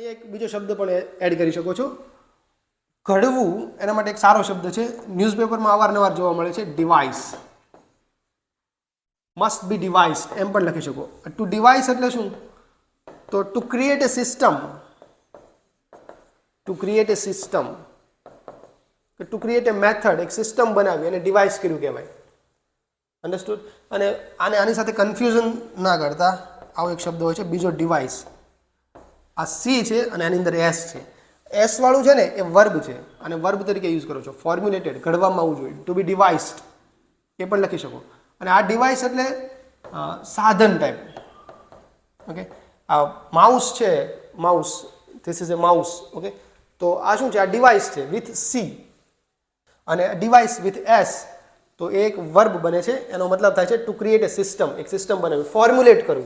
અહીંયા એક બીજો શબ્દ પણ એડ કરી શકો છો, ઘડવું. એના માટે એક સારો શબ્દ છે, ન્યૂઝપેપરમાં અવારનવાર જોવા મળે છે, ડિવાઇસ. મસ્ટ બી ડિવાઇસ એમ પણ લખી શકો. ટુ ડિવાઇસ એટલે શું? તો to create a system, to create a system, to create a method, એક સિસ્ટમ બનાવી અને ડિવાઇસ કર્યું કહેવાય. અન્ડરસ્ટુડ? અને આની સાથે કન્ફ્યુઝન ના કરતા, આવો એક શબ્દ હોય છે બીજો, ડિવાઇસ. આ સી છે અને આની અંદર એસ છે. એસ વાળું છે ને એ વર્બ છે અને વર્બ તરીકે યુઝ કરો છો. ફોર્મ્યુલેટેડ, ઘડવામાં આવવું જોઈએ. ટુ બી ડિવાઇસ્ડ એ પણ લખી શકો. અને આ ડિવાઇસ એટલે સાધન ટાઈપ. ઓકે, આ માઉસ છે, mouse, this is A mouse. Okay, તો આ શું છે? આ ડિવાઇસ છે વિથ સી, અને ડિવાઇસ વિથ એસ, તો એ એક વર્બ બને છે. એનો મતલબ થાય છે ટુ ક્રિએટ એ સિસ્ટમ, એક સિસ્ટમ બનાવી, ફોર્મ્યુલેટ કરવું.